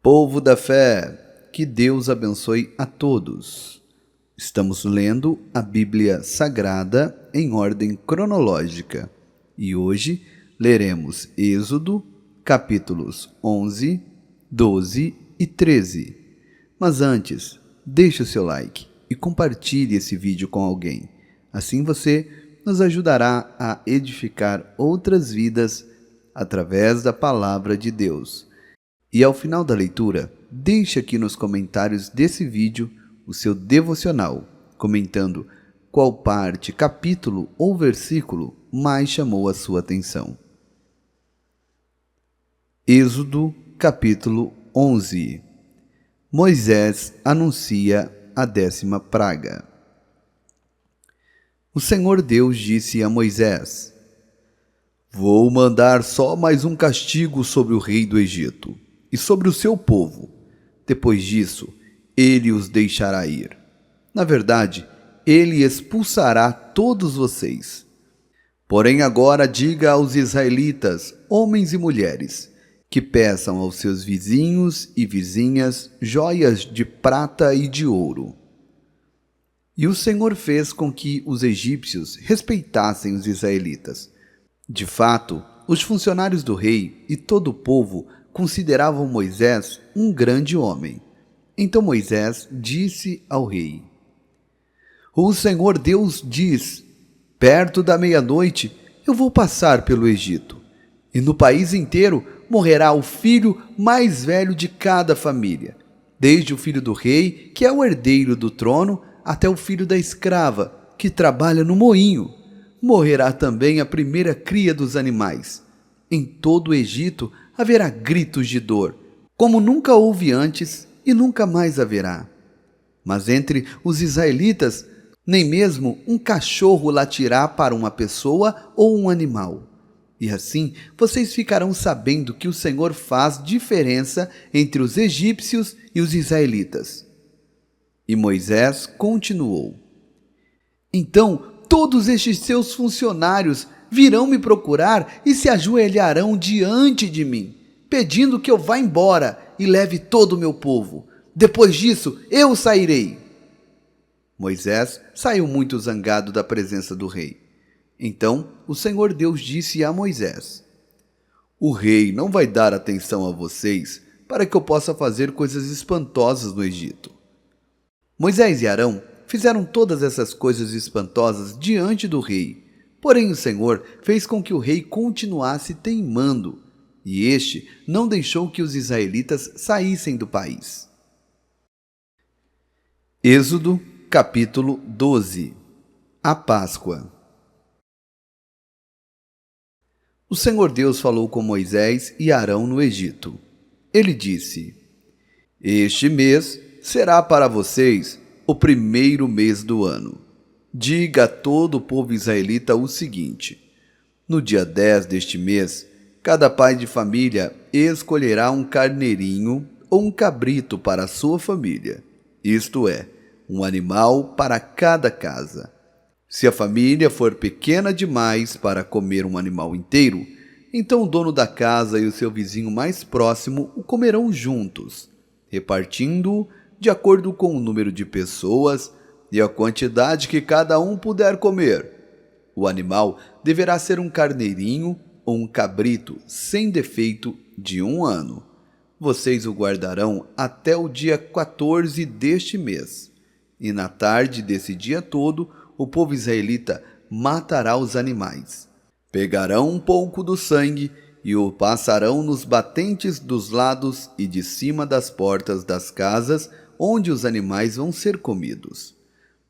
Povo da fé, que Deus abençoe a todos. Estamos lendo a Bíblia Sagrada em ordem cronológica e hoje leremos Êxodo, capítulos 11, 12 e 13. Mas antes, deixe o seu like e compartilhe esse vídeo com alguém. Assim você nos ajudará a edificar outras vidas através da palavra de Deus. E ao final da leitura, deixe aqui nos comentários desse vídeo o seu devocional, comentando qual parte, capítulo ou versículo mais chamou a sua atenção. Êxodo, capítulo 11. Moisés anuncia a 10ª praga. O Senhor Deus disse a Moisés: Vou mandar só mais um castigo sobre o rei do Egito e sobre o seu povo. Depois disso, ele os deixará ir. Na verdade, ele expulsará todos vocês. Porém agora diga aos israelitas, homens e mulheres, que peçam aos seus vizinhos e vizinhas joias de prata e de ouro. E o Senhor fez com que os egípcios respeitassem os israelitas. De fato, os funcionários do rei e todo o povo consideravam Moisés um grande homem. Então Moisés disse ao rei: O Senhor Deus diz: perto da meia-noite eu vou passar pelo Egito, e no país inteiro morrerá o filho mais velho de cada família, desde o filho do rei, que é o herdeiro do trono, até o filho da escrava, que trabalha no moinho. Morrerá também a primeira cria dos animais. Em todo o Egito haverá gritos de dor, como nunca houve antes e nunca mais haverá. Mas entre os israelitas, nem mesmo um cachorro latirá para uma pessoa ou um animal. E assim vocês ficarão sabendo que o Senhor faz diferença entre os egípcios e os israelitas. E Moisés continuou: Então todos estes seus funcionários virão me procurar e se ajoelharão diante de mim, pedindo que eu vá embora e leve todo o meu povo. Depois disso, eu sairei. Moisés saiu muito zangado da presença do rei. Então o Senhor Deus disse a Moisés: O rei não vai dar atenção a vocês para que eu possa fazer coisas espantosas no Egito. Moisés e Arão fizeram todas essas coisas espantosas diante do rei. Porém o Senhor fez com que o rei continuasse teimando, e este não deixou que os israelitas saíssem do país. Êxodo, capítulo 12. A Páscoa. O Senhor Deus falou com Moisés e Arão no Egito. Ele disse: Este mês será para vocês o primeiro mês do ano. Diga a todo o povo israelita o seguinte: no dia 10 deste mês, cada pai de família escolherá um carneirinho ou um cabrito para a sua família, isto é, um animal para cada casa. Se a família for pequena demais para comer um animal inteiro, então o dono da casa e o seu vizinho mais próximo o comerão juntos, repartindo-o de acordo com o número de pessoas e a quantidade que cada um puder comer. O animal deverá ser um carneirinho ou um cabrito sem defeito de 1 ano. Vocês o guardarão até o dia 14 deste mês. E na tarde desse dia todo, o povo israelita matará os animais. Pegarão um pouco do sangue e o passarão nos batentes dos lados e de cima das portas das casas onde os animais vão ser comidos.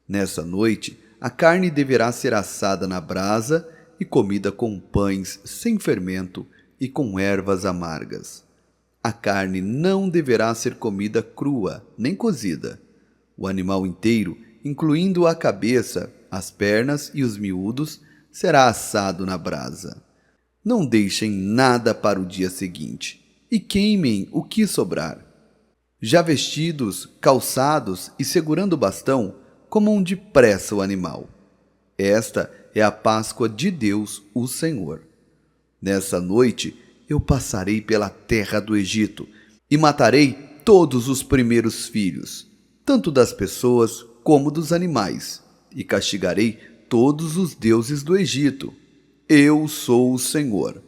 Nessa noite, a carne deverá ser assada na brasa e comida com pães sem fermento e com ervas amargas. A carne não deverá ser comida crua, nem cozida. O animal inteiro, incluindo a cabeça, as pernas e os miúdos, será assado na brasa. Não deixem nada para o dia seguinte e queimem o que sobrar. Já vestidos, calçados e segurando o bastão, comam depressa o animal. Esta é a Páscoa de Deus, o Senhor. Nessa noite eu passarei pela terra do Egito E matarei todos os primeiros filhos, tanto das pessoas como dos animais, e castigarei todos os deuses do Egito. Eu sou o Senhor.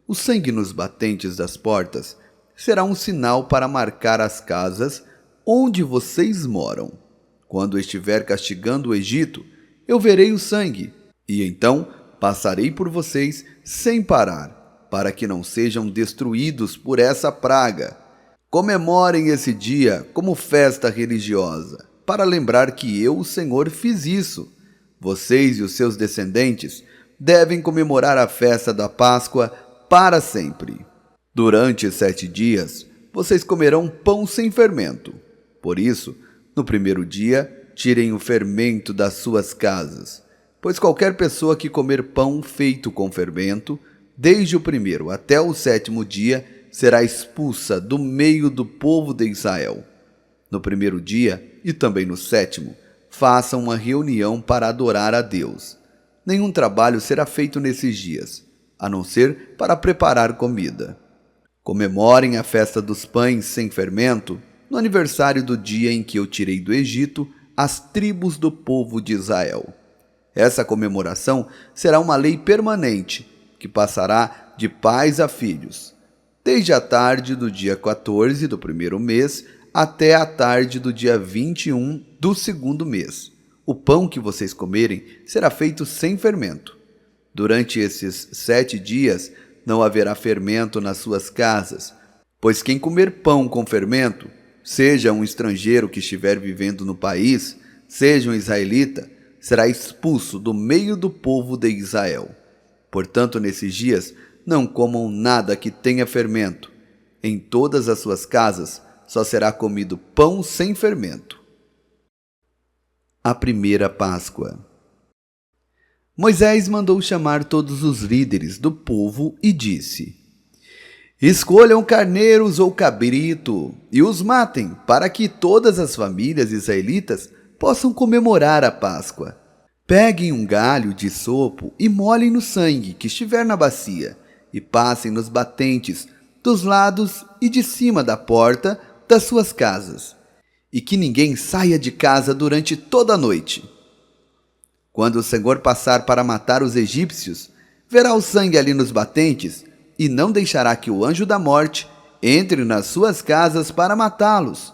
O sangue nos batentes das portas será um sinal para marcar as casas onde vocês moram. Quando estiver castigando o Egito, eu verei o sangue, e então passarei por vocês sem parar, para que não sejam destruídos por essa praga. Comemorem esse dia como festa religiosa, para lembrar que eu, o Senhor, fiz isso. Vocês e os seus descendentes devem comemorar a festa da Páscoa para sempre. Durante 7 dias, vocês comerão pão sem fermento. Por isso, no primeiro dia, tirem o fermento das suas casas, pois qualquer pessoa que comer pão feito com fermento, desde o primeiro até o 7º dia, será expulsa do meio do povo de Israel. No primeiro dia e também no 7º, façam uma reunião para adorar a Deus. Nenhum trabalho será feito nesses dias, a não ser para preparar comida. Comemorem a festa dos pães sem fermento no aniversário do dia em que eu tirei do Egito as tribos do povo de Israel. Essa comemoração será uma lei permanente, que passará de pais a filhos, desde a tarde do dia 14 do primeiro mês até a tarde do dia 21 do segundo mês. O pão que vocês comerem será feito sem fermento. Durante esses 7 dias não haverá fermento nas suas casas, pois quem comer pão com fermento, seja um estrangeiro que estiver vivendo no país, seja um israelita, será expulso do meio do povo de Israel. Portanto, nesses dias, não comam nada que tenha fermento. Em todas as suas casas só será comido pão sem fermento. A primeira Páscoa. Moisés mandou chamar todos os líderes do povo e disse: Escolham carneiros ou cabrito e os matem, para que todas as famílias israelitas possam comemorar a Páscoa. Peguem um galho de sopo e molhem no sangue que estiver na bacia, e passem nos batentes dos lados e de cima da porta das suas casas, e que ninguém saia de casa durante toda a noite. Quando o Senhor passar para matar os egípcios, verá o sangue ali nos batentes, e não deixará que o anjo da morte entre nas suas casas para matá-los.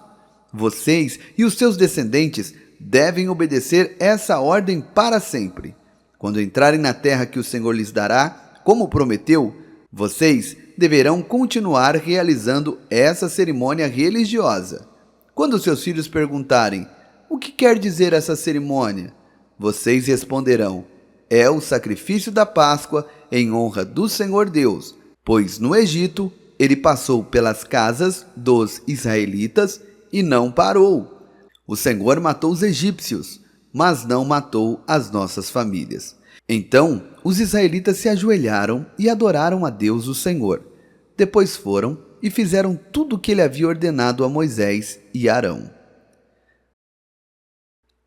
Vocês e os seus descendentes devem obedecer essa ordem para sempre. Quando entrarem na terra que o Senhor lhes dará, como prometeu, vocês deverão continuar realizando essa cerimônia religiosa. Quando seus filhos perguntarem: o que quer dizer essa cerimônia? Vocês responderão: é o sacrifício da Páscoa em honra do Senhor Deus, pois no Egito ele passou pelas casas dos israelitas e não parou. O Senhor matou os egípcios, mas não matou as nossas famílias. Então os israelitas se ajoelharam e adoraram a Deus o Senhor. Depois foram e fizeram tudo o que ele havia ordenado a Moisés e Arão.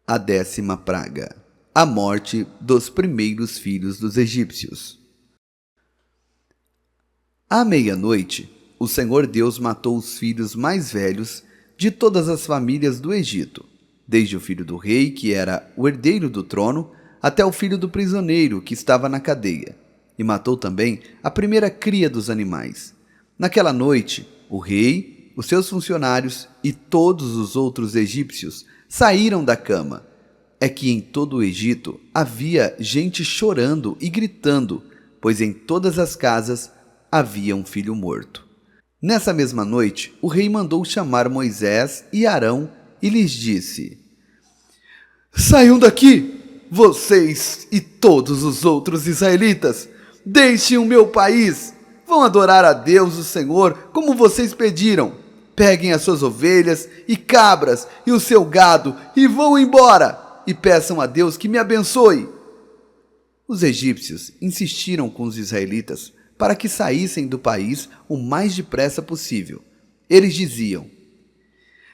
A 10ª praga: a morte dos primeiros filhos dos egípcios. À meia-noite, o Senhor Deus matou os filhos mais velhos de todas as famílias do Egito, desde o filho do rei, que era o herdeiro do trono, até o filho do prisioneiro, que estava na cadeia, e matou também a primeira cria dos animais. Naquela noite, o rei, os seus funcionários e todos os outros egípcios saíram da cama. É que em todo o Egito havia gente chorando e gritando, pois em todas as casas havia um filho morto. Nessa mesma noite, o rei mandou chamar Moisés e Arão e lhes disse: Saiam daqui, vocês e todos os outros israelitas! Deixem o meu país! Vão adorar a Deus, o Senhor, como vocês pediram. Peguem as suas ovelhas e cabras e o seu gado e vão embora! E peçam a Deus que me abençoe. Os egípcios insistiram com os israelitas para que saíssem do país o mais depressa possível. Eles diziam: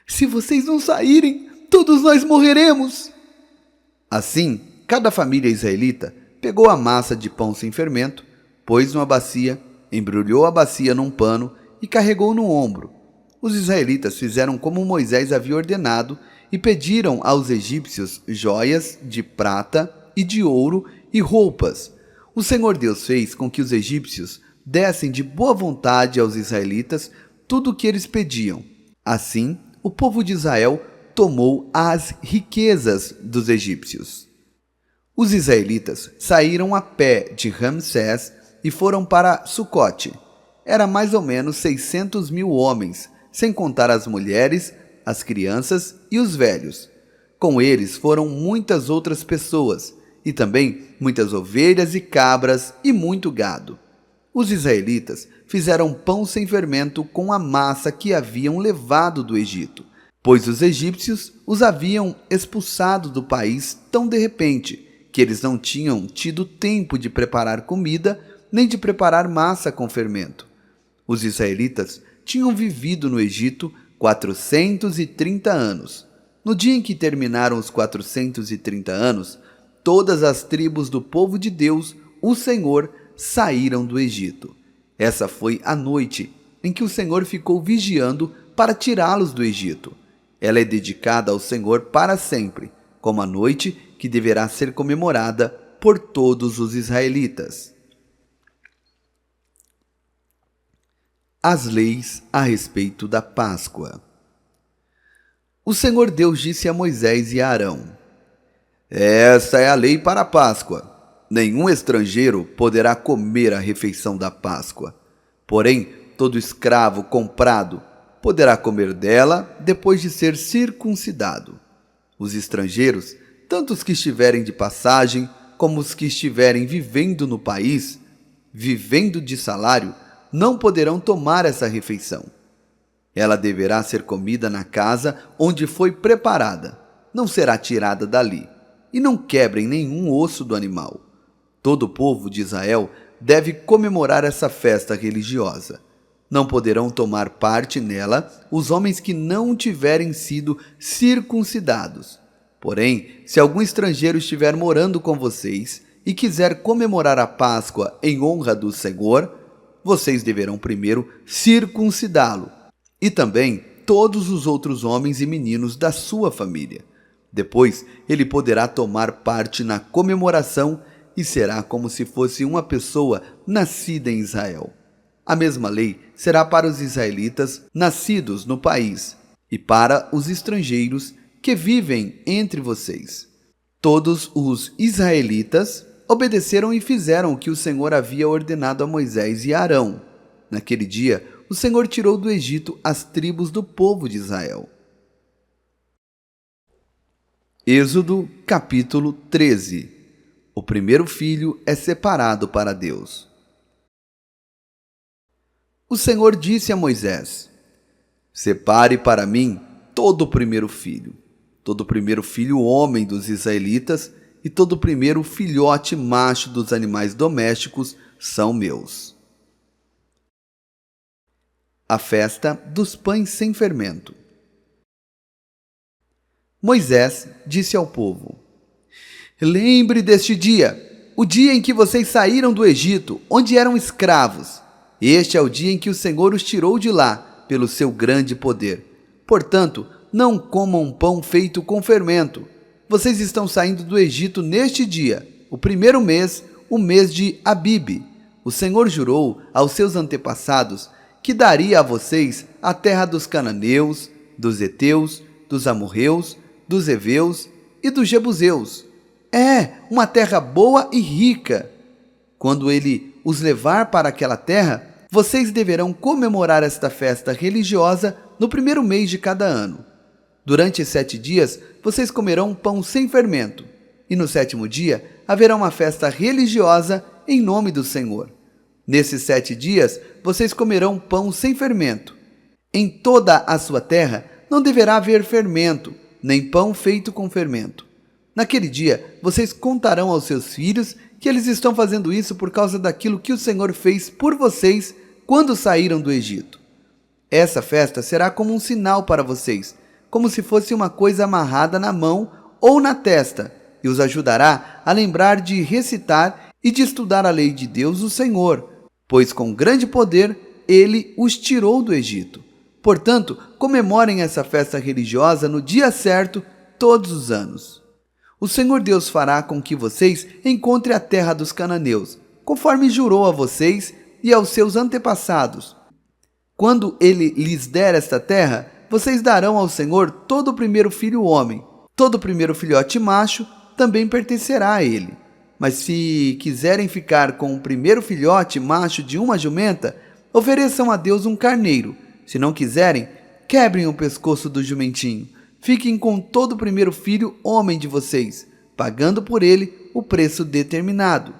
Se vocês não saírem, todos nós morreremos. Assim, cada família israelita pegou a massa de pão sem fermento, pôs numa bacia, embrulhou a bacia num pano e carregou no ombro. Os israelitas fizeram como Moisés havia ordenado e pediram aos egípcios joias de prata e de ouro e roupas. O Senhor Deus fez com que os egípcios dessem de boa vontade aos israelitas tudo o que eles pediam. Assim, o povo de Israel tomou as riquezas dos egípcios. Os israelitas saíram a pé de Ramsés e foram para Sucote. Era mais ou menos 600.000 homens, sem contar as mulheres, as crianças e os velhos. Com eles foram muitas outras pessoas, e também muitas ovelhas e cabras e muito gado. Os israelitas fizeram pão sem fermento com a massa que haviam levado do Egito, pois os egípcios os haviam expulsado do país tão de repente, que eles não tinham tido tempo de preparar comida, nem de preparar massa com fermento. Os israelitas tinham vivido no Egito 430 anos. No dia em que terminaram os 430 anos, todas as tribos do povo de Deus, o Senhor, saíram do Egito. Essa foi a noite em que o Senhor ficou vigiando para tirá-los do Egito. Ela é dedicada ao Senhor para sempre, como a noite que deverá ser comemorada por todos os israelitas. As leis a respeito da Páscoa. O Senhor Deus disse a Moisés e a Arão: Esta é a lei para a Páscoa. Nenhum estrangeiro poderá comer a refeição da Páscoa. Porém, todo escravo comprado poderá comer dela depois de ser circuncidado. Os estrangeiros, tanto os que estiverem de passagem como os que estiverem vivendo no país, vivendo de salário, não poderão tomar essa refeição. Ela deverá ser comida na casa onde foi preparada, não será tirada dali, e não quebrem nenhum osso do animal. Todo o povo de Israel deve comemorar essa festa religiosa. Não poderão tomar parte nela os homens que não tiverem sido circuncidados. Porém, se algum estrangeiro estiver morando com vocês e quiser comemorar a Páscoa em honra do Senhor, vocês deverão primeiro circuncidá-lo, e também todos os outros homens e meninos da sua família. Depois, ele poderá tomar parte na comemoração e será como se fosse uma pessoa nascida em Israel. A mesma lei será para os israelitas nascidos no país e para os estrangeiros que vivem entre vocês. Todos os israelitas obedeceram e fizeram o que o Senhor havia ordenado a Moisés e a Arão. Naquele dia, o Senhor tirou do Egito as tribos do povo de Israel. Êxodo capítulo 13. O primeiro filho é separado para Deus. O Senhor disse a Moisés: Separe para mim todo o primeiro filho homem dos israelitas e todo o primeiro filhote macho dos animais domésticos são meus. A festa dos pães sem fermento. Moisés disse ao povo: Lembre deste dia, o dia em que vocês saíram do Egito, onde eram escravos. Este é o dia em que o Senhor os tirou de lá, pelo seu grande poder. Portanto, não comam pão feito com fermento. Vocês estão saindo do Egito neste dia, o primeiro mês, o mês de Abibe. O Senhor jurou aos seus antepassados que daria a vocês a terra dos cananeus, dos heteus, dos amorreus, dos heveus e dos jebuseus. É uma terra boa e rica. Quando ele os levar para aquela terra, vocês deverão comemorar esta festa religiosa no primeiro mês de cada ano. Durante 7 dias, vocês comerão pão sem fermento, e no 7º dia haverá uma festa religiosa em nome do Senhor. Nesses 7 dias, vocês comerão pão sem fermento. Em toda a sua terra não deverá haver fermento, nem pão feito com fermento. Naquele dia, vocês contarão aos seus filhos que eles estão fazendo isso por causa daquilo que o Senhor fez por vocês quando saíram do Egito. Essa festa será como um sinal para vocês, como se fosse uma coisa amarrada na mão ou na testa, e os ajudará a lembrar de recitar e de estudar a lei de Deus, o Senhor, pois com grande poder ele os tirou do Egito. Portanto, comemorem essa festa religiosa no dia certo, todos os anos. O Senhor Deus fará com que vocês encontrem a terra dos cananeus, conforme jurou a vocês e aos seus antepassados. Quando ele lhes der esta terra, vocês darão ao Senhor todo o primeiro filho homem. Todo o primeiro filhote macho também pertencerá a ele. Mas se quiserem ficar com o primeiro filhote macho de uma jumenta, ofereçam a Deus um carneiro. Se não quiserem, quebrem o pescoço do jumentinho. Fiquem com todo o primeiro filho homem de vocês, pagando por ele o preço determinado.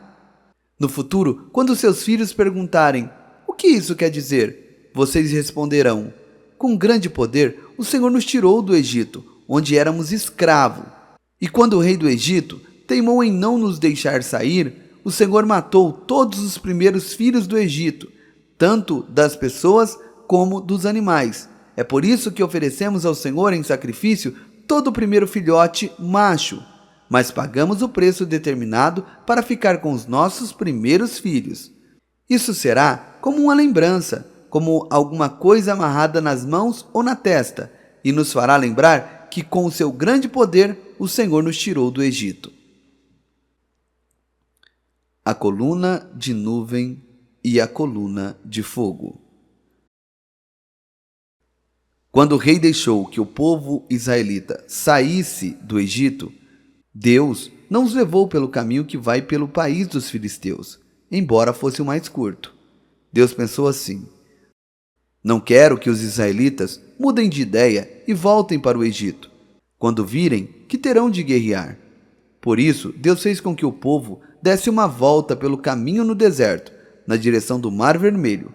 No futuro, quando seus filhos perguntarem: "O que isso quer dizer?", vocês responderão: "Com grande poder, o Senhor nos tirou do Egito, onde éramos escravos. E quando o rei do Egito teimou em não nos deixar sair, o Senhor matou todos os primeiros filhos do Egito, tanto das pessoas como dos animais. É por isso que oferecemos ao Senhor em sacrifício todo o primeiro filhote macho, mas pagamos o preço determinado para ficar com os nossos primeiros filhos. Isso será como uma lembrança, como alguma coisa amarrada nas mãos ou na testa, e nos fará lembrar que com o seu grande poder o Senhor nos tirou do Egito." A coluna de nuvem e a coluna de fogo. Quando o rei deixou que o povo israelita saísse do Egito, Deus não os levou pelo caminho que vai pelo país dos filisteus, embora fosse o mais curto. Deus pensou assim: "Não quero que os israelitas mudem de ideia e voltem para o Egito, quando virem que terão de guerrear." Por isso, Deus fez com que o povo desse uma volta pelo caminho no deserto, na direção do Mar Vermelho.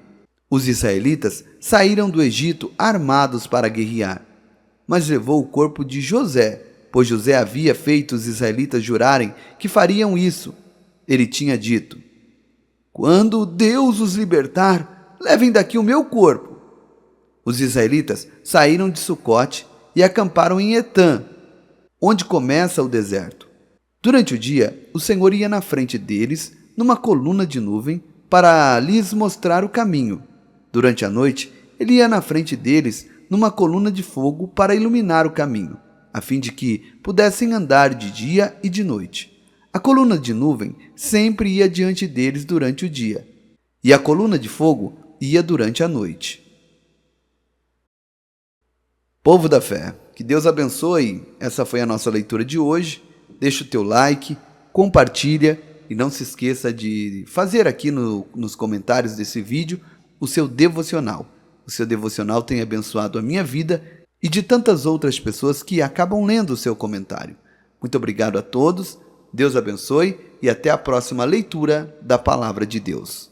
Os israelitas saíram do Egito armados para guerrear, mas levou o corpo de José, pois José havia feito os israelitas jurarem que fariam isso. Ele tinha dito: "Quando Deus os libertar, levem daqui o meu corpo." Os israelitas saíram de Sucote e acamparam em Etã, onde começa o deserto. Durante o dia, o Senhor ia na frente deles, numa coluna de nuvem, para lhes mostrar o caminho. Durante a noite, ele ia na frente deles, numa coluna de fogo, para iluminar o caminho, a fim de que pudessem andar de dia e de noite. A coluna de nuvem sempre ia diante deles durante o dia, e a coluna de fogo ia durante a noite. Povo da fé, que Deus abençoe. Essa foi a nossa leitura de hoje. Deixa o teu like, compartilha e não se esqueça de fazer aqui nos comentários desse vídeo o seu devocional. O seu devocional tem abençoado a minha vida e de tantas outras pessoas que acabam lendo o seu comentário. Muito obrigado a todos, Deus abençoe e até a próxima leitura da Palavra de Deus.